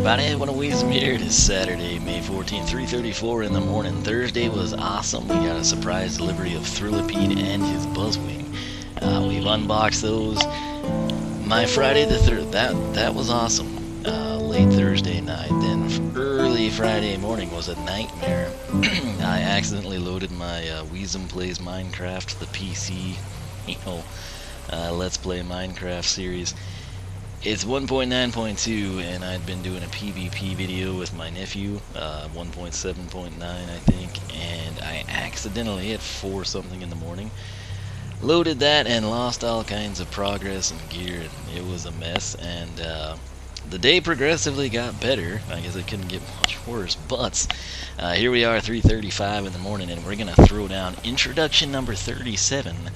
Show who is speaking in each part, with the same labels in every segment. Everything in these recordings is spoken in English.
Speaker 1: everybody, what a wisdom here. It is Saturday, May 14th, 3:34 in the morning. Thursday was awesome. We got a surprise delivery of Thrillipede and his Buzzwing. We've unboxed those. My Friday the 3rd, that was awesome. Late Thursday night, then early Friday morning was a nightmare. I accidentally loaded my Wiisdom Plays Minecraft, the PC, Let's Play Minecraft series. It's 1.9.2, and I'd been doing a PvP video with my nephew, 1.7.9 I think, and I accidentally at 4 something in the morning loaded that and lost all kinds of progress and gear, and it was a mess. And the day progressively got better. I guess it couldn't get much worse, but here we are, 3:35 in the morning, and we're gonna throw down introduction number 37.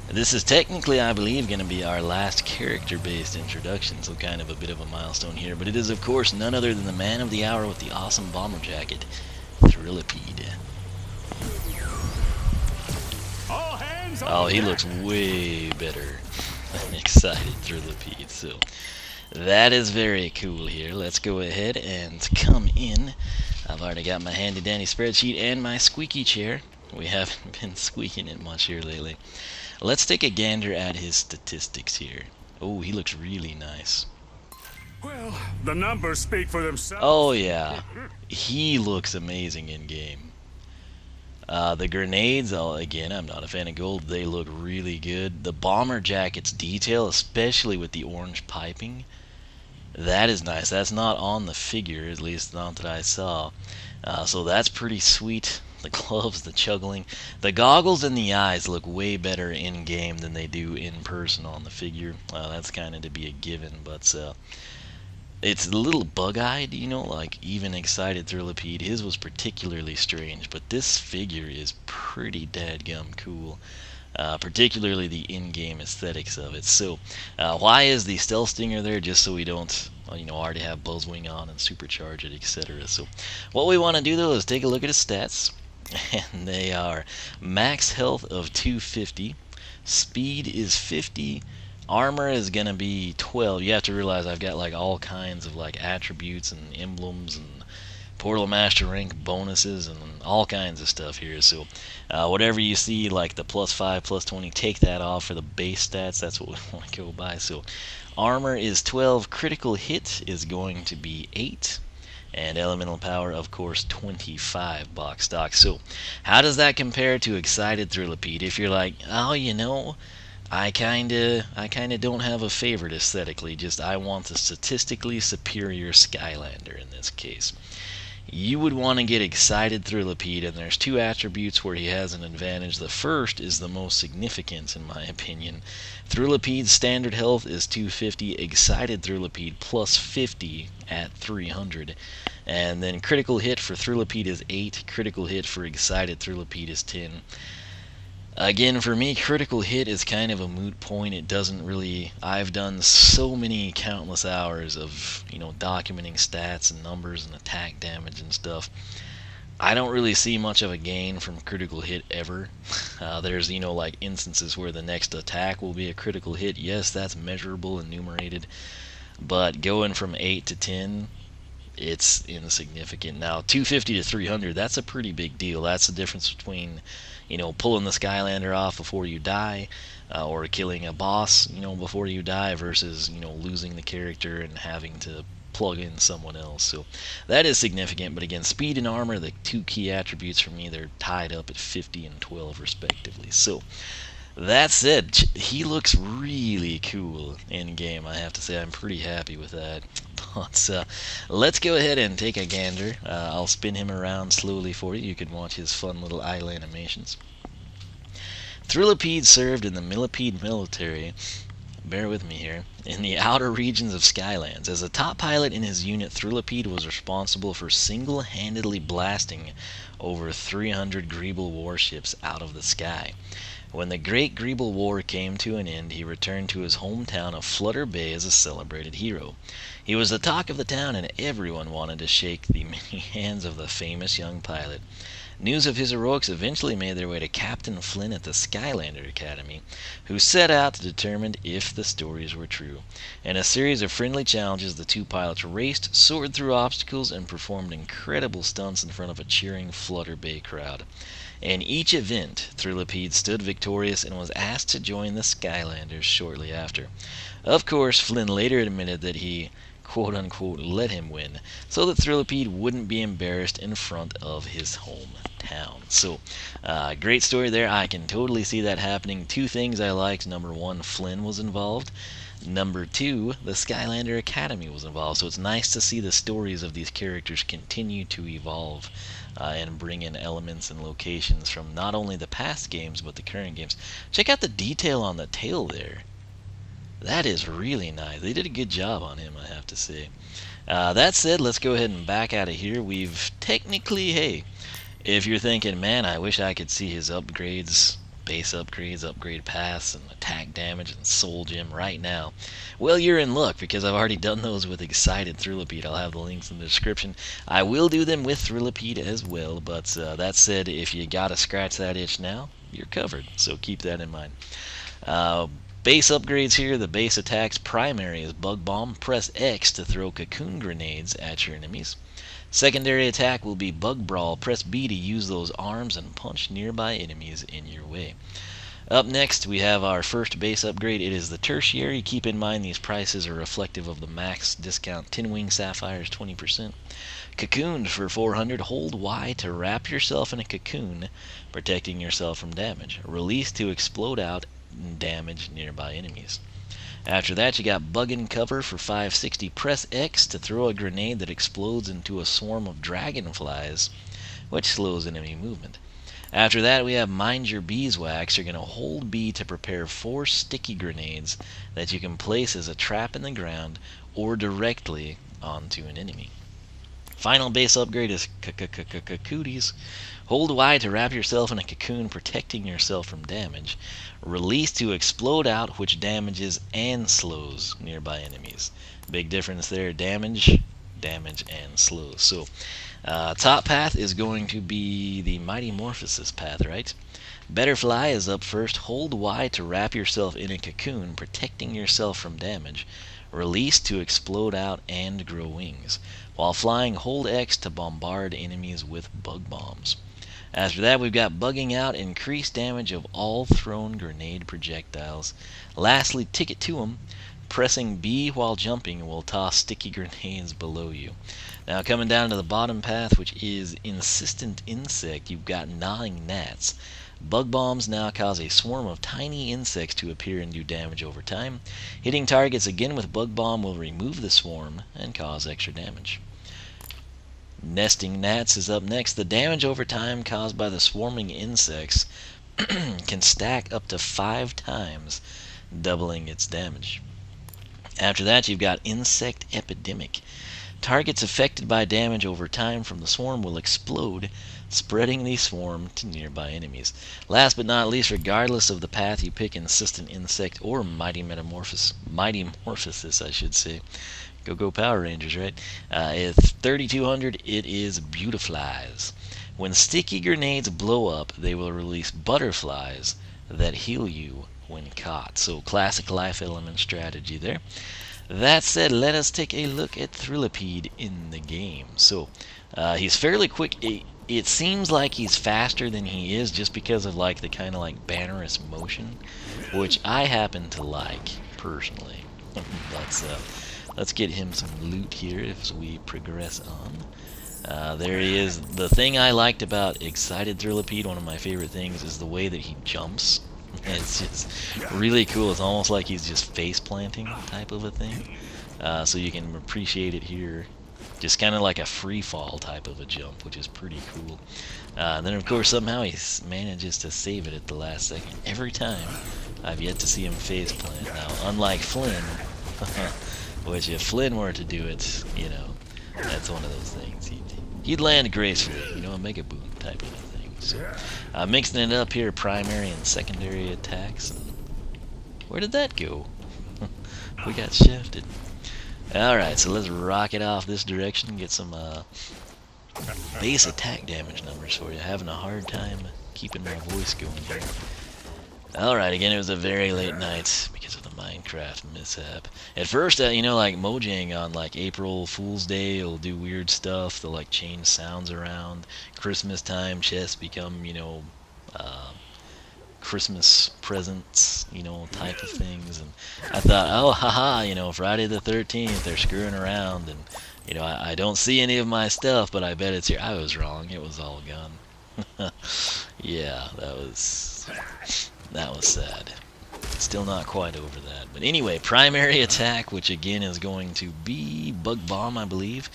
Speaker 1: This is technically, I believe, going to be our last character-based introduction, so kind of a bit of a milestone here. But it is, of course, none other than the man of the hour with the awesome bomber jacket, Thrillipede. Oh, he looks way better than excited Thrillipede, so that is very cool here. Let's go ahead and come in. I've already got my handy-dandy spreadsheet and my squeaky chair. We haven't been squeaking it much here lately. Let's take a gander at his statistics here. Oh, he looks really nice.
Speaker 2: Well, the numbers speak for themselves.
Speaker 1: Oh yeah, he looks amazing in game. The grenades, again, I'm not a fan of gold. They look really good. The bomber jacket's detail, especially with the orange piping, that is nice. That's not on the figure, at least not that I saw. So that's pretty sweet. The gloves, the juggling, the goggles and the eyes look way better in game than they do in person on the figure. That's kind of to be a given, but it's a little bug-eyed, like even excited Thrillipede. His was particularly strange, but this figure is pretty dadgum cool. Particularly the in-game aesthetics of it. So, why is the Stealth Stinger there? Just so we don't, already have Buzzwing on and supercharge it, etc. So, what we want to do though is take a look at his stats, and they are max health of 250, speed is 50, armor is gonna be 12. You have to realize I've got like all kinds of like attributes and emblems and Portal Master rank bonuses and all kinds of stuff here. So whatever you see, like the +5, +20, take that off for the base stats. That's what we want to go by. So armor is 12, critical hit is going to be 8, and elemental power, of course, 25 box stock. So how does that compare to excited Thrillipede? If you're like, oh, I kinda don't have a favorite aesthetically, just I want the statistically superior Skylander in this case. You would want to get excited Thrillipede, and there's 2 attributes where he has an advantage. The first is the most significant in my opinion. Thrillipede's standard health is 250, excited Thrillipede plus 50 at 300. And then critical hit for Thrillipede is 8, critical hit for excited Thrillipede is 10. Again, for me, critical hit is kind of a moot point. It doesn't really... I've done so many countless hours of, documenting stats and numbers and attack damage and stuff. I don't really see much of a gain from critical hit ever. There's, like instances where the next attack will be a critical hit. Yes, that's measurable and enumerated. But going from 8 to 10... it's insignificant. Now, 250 to 300, that's a pretty big deal. That's the difference between, pulling the Skylander off before you die, or killing a boss, before you die, versus, losing the character and having to plug in someone else. So that is significant. But again, speed and armor, the 2 key attributes for me, they're tied up at 50 and 12 respectively. So that said, he looks really cool in game. I have to say, I'm pretty happy with that. But let's go ahead and take a gander. I'll spin him around slowly for you. You can watch his fun little eye animations. Thrillipede served in the Millipede military, bear with me here, in the outer regions of Skylands. As a top pilot in his unit, Thrillipede was responsible for single-handedly blasting over 300 Greeble warships out of the sky. When the Great Greeble War came to an end, he returned to his hometown of Flutter Bay as a celebrated hero. He was the talk of the town, and everyone wanted to shake the many hands of the famous young pilot. News of his heroics eventually made their way to Captain Flynn at the Skylander Academy, who set out to determine if the stories were true. In a series of friendly challenges, the two pilots raced, soared through obstacles, and performed incredible stunts in front of a cheering Flutter Bay crowd. In each event, Thrillipede stood victorious and was asked to join the Skylanders shortly after. Of course, Flynn later admitted that he quote-unquote let him win, so that Thrillipede wouldn't be embarrassed in front of his hometown. So, great story there. I can totally see that happening. Two things I liked. Number one, Flynn was involved. Number two, the Skylander Academy was involved. So it's nice to see the stories of these characters continue to evolve and bring in elements and locations from not only the past games, but the current games. Check out the detail on the tail there. That is really nice. They did a good job on him, I have to say. That said, let's go ahead and back out of here. We've technically, hey, if you're thinking, man, I wish I could see his upgrades, base upgrades, upgrade paths, and attack damage, and soul gem right now, well, you're in luck, because I've already done those with Excited Thrillipede. I'll have the links in the description. I will do them with Thrillipede as well, but that said, if you gotta scratch that itch now, you're covered, so keep that in mind. Base upgrades here. The base attack's primary is Bug Bomb. Press X to throw cocoon grenades at your enemies. Secondary attack will be Bug Brawl. Press B to use those arms and punch nearby enemies in your way. Up next, we have our first base upgrade. It is the tertiary. Keep in mind these prices are reflective of the max discount. Tin Wing Sapphires 20%. Cocooned for 400. Hold Y to wrap yourself in a cocoon, protecting yourself from damage. Release to explode out and damage nearby enemies. After that, you got Bug and Cover for 560. Press X to throw a grenade that explodes into a swarm of dragonflies, which slows enemy movement. After that, we have Mind Your Beeswax. You're going to hold B to prepare 4 sticky grenades that you can place as a trap in the ground or directly onto an enemy. Final base upgrade is Cooties. Hold Y to wrap yourself in a cocoon, protecting yourself from damage. Release to explode out, which damages and slows nearby enemies. Big difference there. Damage, and slows. So, top path is going to be the Mighty Morphosis path, right? Betterfly is up first. Hold Y to wrap yourself in a cocoon, protecting yourself from damage. Release to explode out and grow wings. While flying, hold X to bombard enemies with bug bombs. After that, we've got Bugging Out. Increased damage of all thrown grenade projectiles. Lastly, Ticket to 'em. Pressing B while jumping will toss sticky grenades below you. Now, coming down to the bottom path, which is Insistent Insect, you've got Gnawing Gnats. Bug bombs now cause a swarm of tiny insects to appear and do damage over time. Hitting targets again with Bug Bomb will remove the swarm and cause extra damage. Nesting Gnats is up next. The damage over time caused by the swarming insects can stack up to 5 times, doubling its damage. After that, you've got Insect Epidemic. Targets affected by damage over time from the swarm will explode, spreading the swarm to nearby enemies. Last but not least, regardless of the path you pick, Insistent Insect or Mighty Morphosis, I should say. Go Power Rangers, right? It's 3200. It is Beautiflies. When sticky grenades blow up, they will release butterflies that heal you when caught. So classic Life Element strategy there. That said, let us take a look at Thrillipede in the game. So he's fairly quick. It seems like he's faster than he is just because of like the kind of like bannerous motion, which I happen to like personally. Let's get him some loot here as we progress on. There he is. The thing I liked about Excited Thrillipede, one of my favorite things, is the way that he jumps. It's just really cool. It's almost like he's just face planting type of a thing. So you can appreciate it here. Just kind of like a free fall type of a jump, which is pretty cool. Then of course somehow he manages to save it at the last second. Every time I've yet to see him face plant. Now, unlike Flynn, which if Flynn were to do it, you know, that's one of those things. He'd land gracefully, you know, a Mega Boom type of a thing. So, mixing it up here, primary and secondary attacks. And where did that go? We got shafted. Alright, so let's rock it off this direction, get some base attack damage numbers for you. Having a hard time keeping my voice going here. Alright, again, it was a very late night because of the Minecraft mishap. At first, you know, like Mojang on like April Fool's Day will do weird stuff. They'll like change sounds around. Christmas time, chests become, you know, Christmas presents, you know, type of things. And I thought, oh, haha, you know, Friday the 13th, they're screwing around. And, you know, I don't see any of my stuff, but I bet it's here. I was wrong. It was all gone. Yeah, that was sad. Still not quite over that. But anyway, primary attack, which again is going to be Bug Bomb, I believe.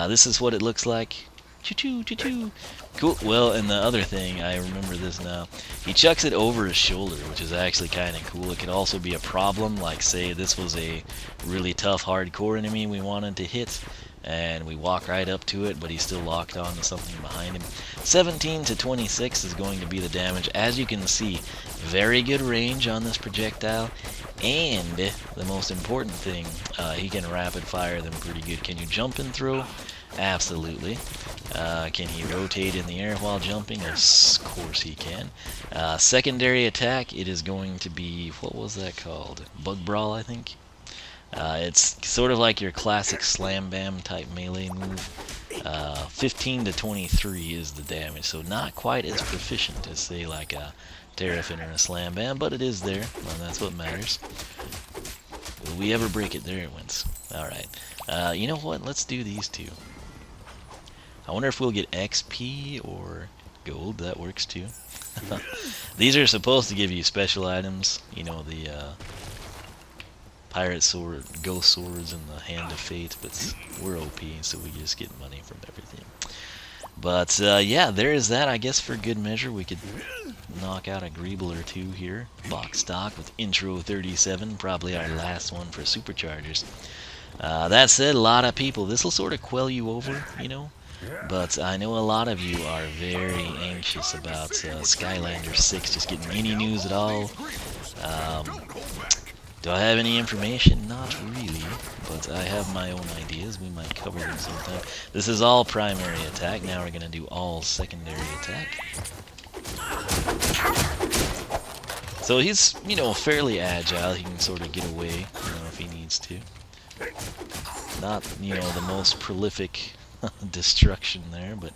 Speaker 1: This is what it looks like. Choo-choo, choo-choo. Cool. Well, and the other thing, I remember this now. He chucks it over his shoulder, which is actually kind of cool. It could also be a problem, like say this was a really tough hardcore enemy we wanted to hit, and we walk right up to it, but he's still locked on to something behind him. 17 to 26 is going to be the damage. As you can see, very good range on this projectile, and the most important thing, he can rapid fire them pretty good. Can you jump and throw? Absolutely. Can he rotate in the air while jumping? Of course he can. Secondary attack, it is going to be, what was that called? Bug Brawl, I think? It's sort of like your classic Slam Bam type melee move. 15 to 23 is the damage, so not quite as proficient as, say, like a Terrafin or a Slam Bam, but it is there, and that's what matters. Will we ever break it? There it went. Alright. You know what? Let's do these two. I wonder if we'll get XP or gold. That works too. These are supposed to give you special items. You know, the pirate sword, ghost swords, and the hand of fate. But we're OP, so we just get money from everything. But yeah, there is that. I guess for good measure, we could knock out a Greeble or two here. Box stock with intro 37, probably our last one for SuperChargers. That said, a lot of people, this will sort of quell you over, you know. But I know a lot of you are very anxious about Skylanders 6 just getting any news at all. Do I have any information? Not really, but I have my own ideas. We might cover them sometime. This is all primary attack. Now we're going to do all secondary attack. So he's, you know, fairly agile. He can sort of get away, you know, if he needs to. Not, you know, the most prolific destruction there, but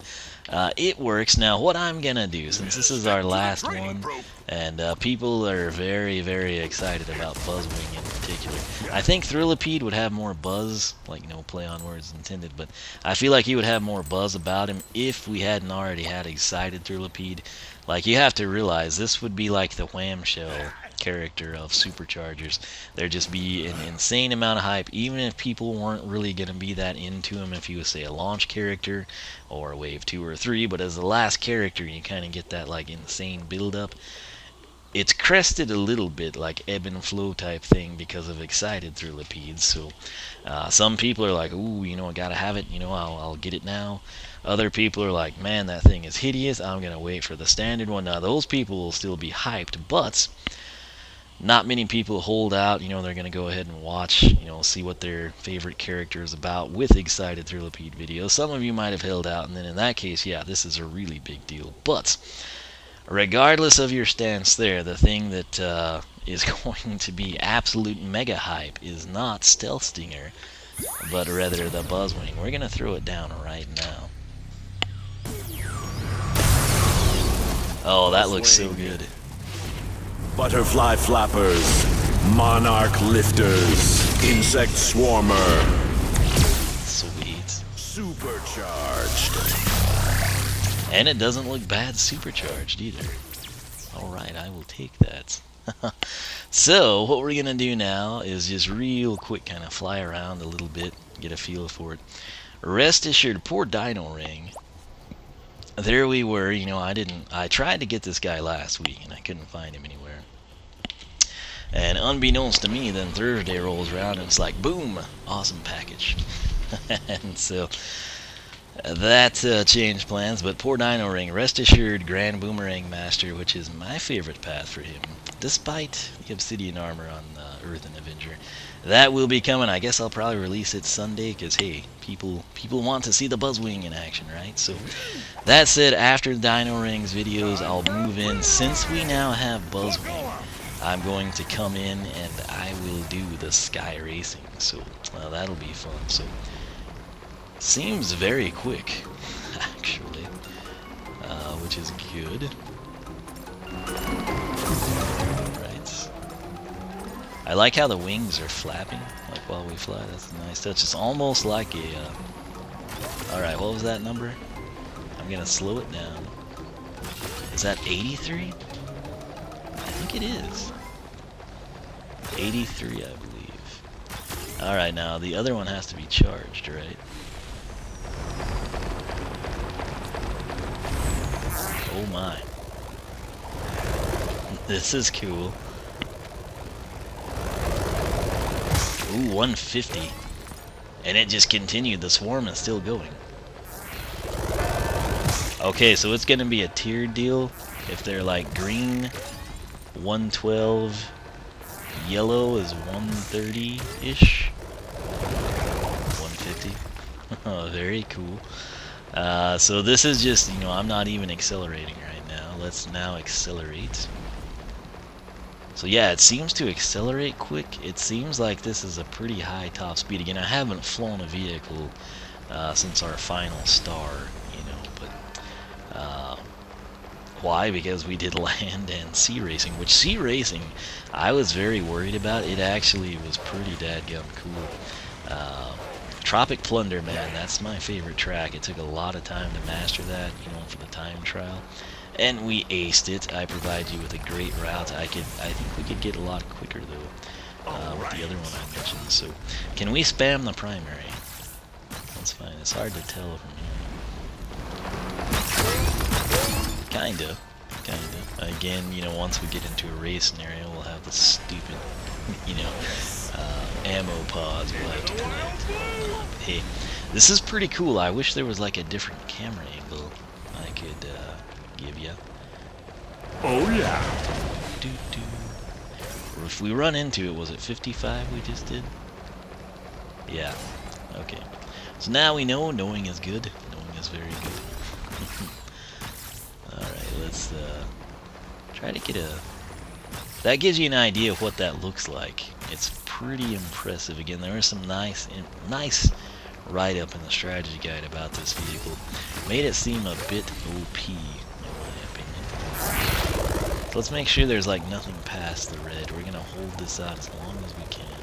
Speaker 1: it works. Now what I'm gonna do, since this is our last one, and people are very, very excited about Buzzwing in particular. I think Thrillipede would have more buzz, like, you know, play on words intended, but I feel like he would have more buzz about him if we hadn't already had a sighted Thrillipede. Like, you have to realize this would be like the Wham Shell character of SuperChargers. There'd just be an insane amount of hype, even if people weren't really going to be that into him if he was, say, a launch character or a wave 2 or 3, but as the last character you kind of get that like insane build up. It's crested a little bit like ebb and flow type thing because of excited Thrillipedes, so some people are like, ooh, you know, I gotta have it, you know, I'll get it now. Other people are like, man, that thing is hideous, I'm gonna wait for the standard one. Now those people will still be hyped, but not many people hold out. You know, they're going to go ahead and watch, you know, see what their favorite character is about with excited Thrillipede videos. Some of you might have held out, and then in that case, yeah, this is a really big deal. But regardless of your stance there, the thing that is going to be absolute mega hype is not Stealth Stinger, but rather the Buzzwing. We're going to throw it down right now. Oh, that looks so good.
Speaker 3: Butterfly flappers, monarch lifters, insect swarmer.
Speaker 1: Sweet.
Speaker 3: Supercharged.
Speaker 1: And it doesn't look bad supercharged either. Alright, I will take that. So, what we're going to do now is just real quick kind of fly around a little bit, get a feel for it. Rest assured, poor Dino Ring. There we were, you know, I tried to get this guy last week and I couldn't find him anywhere. And unbeknownst to me, then Thursday rolls around and it's like, boom, awesome package. And so, That changed plans, but poor Dino Ring, rest assured, Grand Boomerang Master, which is my favorite path for him, despite the Obsidian Armor on Earth and Avenger. That will be coming. I guess I'll probably release it Sunday, because, hey, people want to see the Buzzwing in action, right? So, that said, after Dino Ring's videos, I'll move in. Since we now have Buzzwing, I'm going to come in and I will do the Sky Racing. So, well, that'll be fun. So, seems very quick, actually, which is good. Right. I like how the wings are flapping, like while we fly. That's a nice touch. It's almost like a. Alright, what was that number? I'm gonna slow it down. Is that 83? I think it is. 83, I believe. Alright, now the other one has to be charged, right? Oh my. This is cool. Ooh, 150. And it just continued. The swarm is still going. Okay, so it's going to be a tiered deal. If they're like green, 112, yellow is 130-ish. 150. Oh, very cool. So this is just, you know, I'm not even accelerating right now. Let's now accelerate. So yeah, it seems to accelerate quick. It seems like this is a pretty high top speed. Again, I haven't flown a vehicle since our final star, you know, but why? Because we did land and sea racing, which sea racing I was very worried about. It actually was pretty dadgum cool. Tropic Plunder, man, that's my favorite track. It took a lot of time to master that, you know, for the time trial. And we aced it. I provide you with a great route. I think we could get a lot quicker, though, with the other one I mentioned. So, can we spam the primary? That's fine. It's hard to tell from here. Kinda. Again, you know, once we get into a race scenario, we'll have the stupid, you know, ammo pods we'll have to collect. But hey, this is pretty cool. I wish there was like a different camera angle I could give you.
Speaker 2: Oh yeah.
Speaker 1: Or if we run into it, was it 55 we just did? Yeah. Okay. So now we know. Knowing is good. Knowing is very good. Alright, let's try to get a... That gives you an idea of what that looks like. It's pretty impressive. Again, there is some nice write-up in the strategy guide about this vehicle. Made it seem a bit OP, in my opinion. So let's make sure there's like nothing past the red. We're gonna hold this out as long as we can.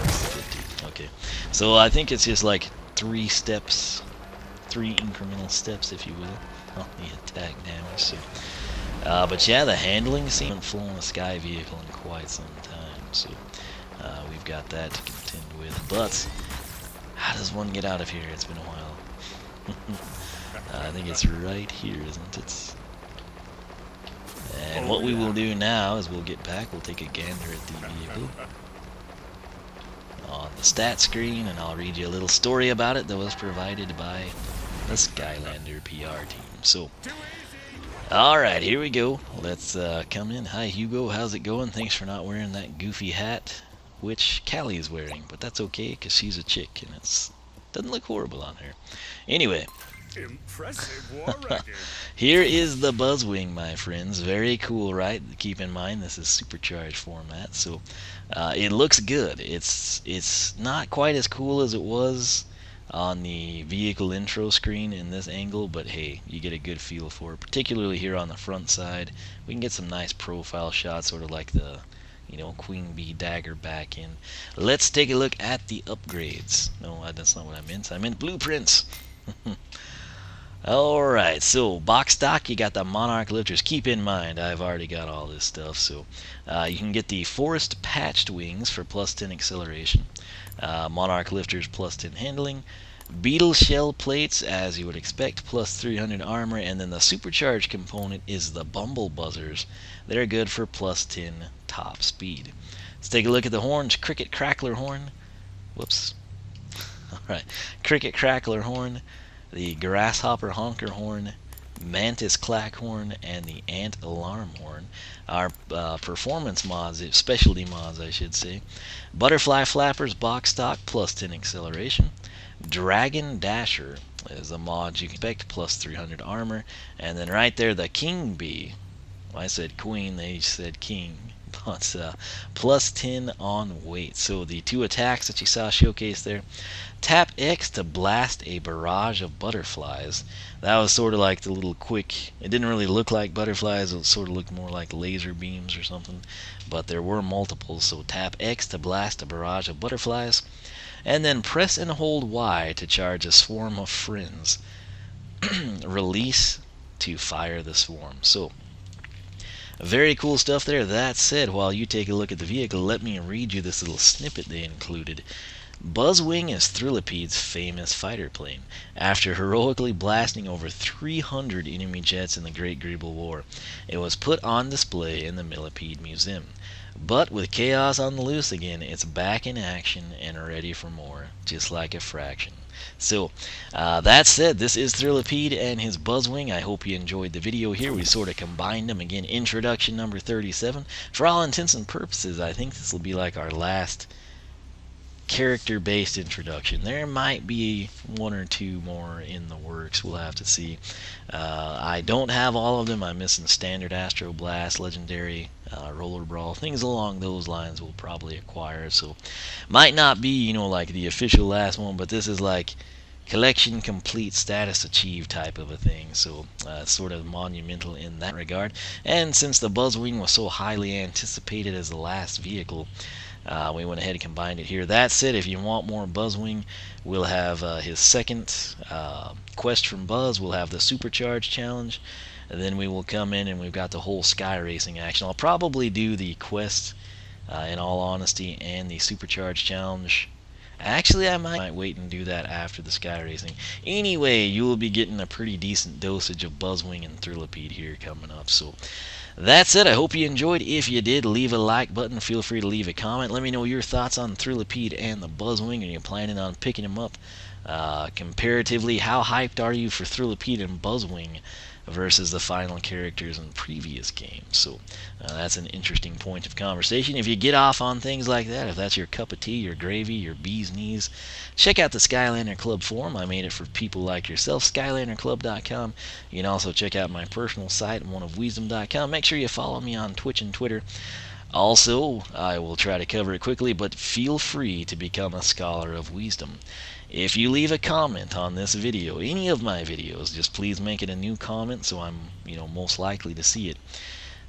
Speaker 1: 50. Okay. So I think it's just like 3 steps, 3 incremental steps, if you will, on the attack damage. So. But yeah, the handling seems to flown a sky vehicle in quite some time, so we've got that to contend with. But how does one get out of here? It's been a while. I think it's right here, isn't it? And what we will do now is we'll get back, we'll take a gander at the vehicle on the stat screen, and I'll read you a little story about it that was provided by the Skylander PR team. So. Alright, here we go. Let's come in. Hi Hugo, how's it going? Thanks for not wearing that goofy hat, which Callie is wearing, but that's okay because she's a chick and it doesn't look horrible on her. Anyway,
Speaker 2: Impressive war record.
Speaker 1: here is the Buzzwing, my friends. Very cool, right? Keep in mind this is supercharged format, so it looks good. It's not quite as cool as it was on the vehicle intro screen in this angle, but hey, you get a good feel for it, particularly here on the front side. We can get some nice profile shots, sort of like the, you know, Queen Bee dagger back in. Let's take a look at the upgrades. No, that's not what I meant. I meant blueprints. Alright, so box stock, you got the Monarch lifters. Keep in mind, I've already got all this stuff, so you can get the Forest Patched Wings for plus 10 acceleration, Monarch lifters plus 10 handling, Beetle Shell Plates, as you would expect, plus 300 armor, and then the supercharged component is the Bumble Buzzers. They're good for plus 10 top speed. Let's take a look at the horns. Cricket Crackler Horn. Whoops. Alright, Cricket Crackler Horn, the Grasshopper Honker Horn, Mantis Clack Horn, and the Ant Alarm Horn. Our performance mods, specialty mods I should say. Butterfly Flappers Box Stock plus 10 acceleration. Dragon Dasher is a mod you can expect plus 300 armor. And then right there the King Bee. I said queen, they said king. But plus 10 on weight. So the two attacks that you saw showcased there. Tap X to blast a barrage of butterflies. That was sort of like the little quick, it didn't really look like butterflies, it sort of looked more like laser beams or something, but there were multiples. So tap X to blast a barrage of butterflies, and then press and hold Y to charge a swarm of friends. Release to fire the swarm. So very cool stuff there. That said, while you take a look at the vehicle, let me read you this little snippet they included. Buzzwing is Thrillipede's famous fighter plane. After heroically blasting over 300 enemy jets in the Great Greeble War, it was put on display in the Millipede Museum. But with chaos on the loose again, it's back in action and ready for more, just like a fraction. So, that said, this is Thrillipede and his Buzzwing. I hope you enjoyed the video here. We sort of combined them. Again, introduction number 37. For all intents and purposes, I think this will be like our last character-based introduction. There might be one or two more in the works. We'll have to see. I don't have all of them. I'm missing Standard Astro Blast, Legendary Roller Brawl, things along those lines we'll probably acquire. So might not be, you know, like the official last one, but this is like collection complete, status achieved type of a thing. So sort of monumental in that regard. And since the Buzzwing was so highly anticipated as the last vehicle, we went ahead and combined it here. That's it. If you want more Buzzwing, we'll have his second quest from Buzz. We'll have the Supercharge Challenge. And then we will come in and we've got the whole Sky Racing action. I'll probably do the quest, in all honesty, and the Supercharge Challenge. Actually, I might wait and do that after the Sky Racing. Anyway, you will be getting a pretty decent dosage of Buzzwing and Thrillipede here coming up. So that's it. I hope you enjoyed. If you did, leave a like button. Feel free to leave a comment. Let me know your thoughts on Thrillipede and the Buzzwing. Are you planning on picking them up? Comparatively, how hyped are you for Thrillipede and Buzzwing versus the final characters in previous games? So that's an interesting point of conversation. If you get off on things like that, if that's your cup of tea, your gravy, your bee's knees, check out the Skylander Club forum. I made it for people like yourself, SkylanderClub.com. You can also check out my personal site, oneofwisdom.com. Make sure you follow me on Twitch and Twitter. Also, I will try to cover it quickly, but feel free to become a Scholar of Wiisdom. If you leave a comment on this video, any of my videos, just please make it a new comment so I'm, most likely to see it.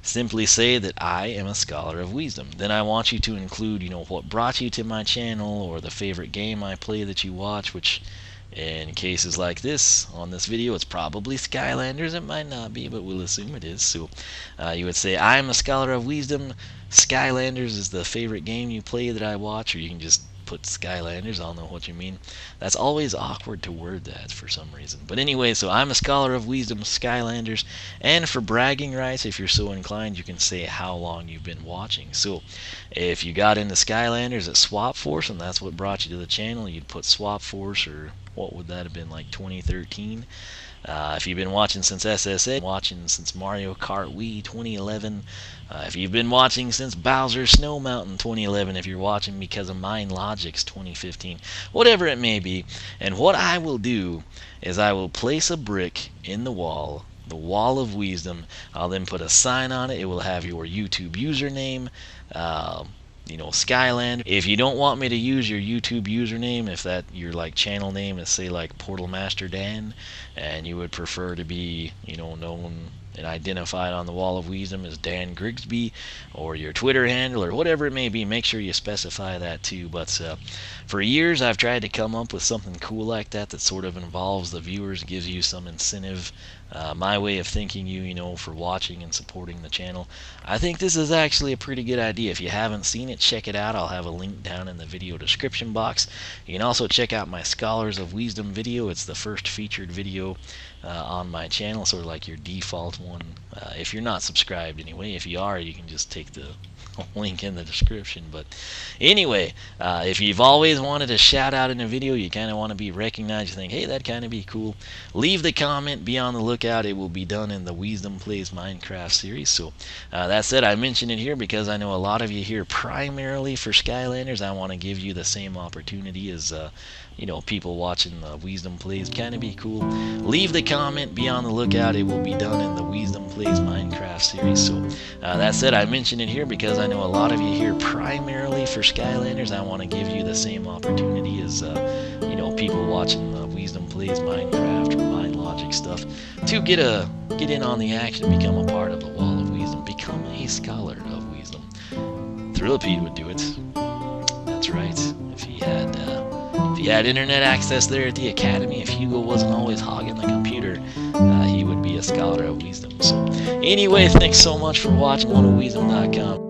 Speaker 1: Simply say that I am a Scholar of Wiisdom. Then I want you to include, what brought you to my channel or the favorite game I play that you watch, which in cases like this, on this video, it's probably Skylanders. It might not be, but we'll assume it is. So you would say, I'm a Scholar of Wiisdom. Skylanders is the favorite game you play that I watch, or you can just put Skylanders. I don't know what you mean. That's always awkward to word that for some reason. But anyway, so I'm a Scholar of Wiisdom, Skylanders. And for bragging rights, if you're so inclined, you can say how long you've been watching. So if you got into Skylanders at Swap Force, and that's what brought you to the channel, you'd put Swap Force, or what would that have been, like 2013? If you've been watching since SSA, watching since Mario Kart Wii 2011, if you've been watching since Bowser's Snow Mountain 2011, if you're watching because of Mind Logic's 2015, whatever it may be. And what I will do is I will place a brick in the wall of wisdom. I'll then put a sign on it. It will have your YouTube username, Skyland. If you don't want me to use your YouTube username, if that your channel name is say like Portal Master Dan, and you would prefer to be known and identified on the Wall of Wisdom as Dan Grigsby, or your Twitter handle, or whatever it may be, make sure you specify that too. But for years I've tried to come up with something cool like that that sort of involves the viewers, gives you some incentive my way of thanking you, for watching and supporting the channel. I think this is actually a pretty good idea. If you haven't seen it, check it out. I'll have a link down in the video description box. You can also check out my Scholars of Wiisdom video. It's the first featured video on my channel, sort of like your default one. If you're not subscribed anyway, if you are, you can just take the link in the description. But anyway, if you've always wanted a shout out in a video, you kind of want to be recognized, you think, hey, that'd kind of be cool, leave the comment, be on the lookout. It will be done in the Wiisdom Plays Minecraft series. So that said, I mention it here because I know a lot of you here primarily for Skylanders. I want to give you the same opportunity as people watching the Wiisdom Plays. Kind of be cool. Leave the comment, be on the lookout. It will be done in the Wiisdom Plays Minecraft series. So that said, I mention it here because I know a lot of you here primarily for Skylanders. I want to give you the same opportunity as people watching the Wiisdom Plays Minecraft or Mind Logic stuff to get in on the action, become a part of the Wall of Wiisdom, become a Scholar of Wiisdom. Thrillipede would do it. That's right. If he had internet access there at the academy, if Hugo wasn't always hogging the computer, he would be a Scholar of Wiisdom. So anyway, thanks so much for watching. OneOfWiisdom.com.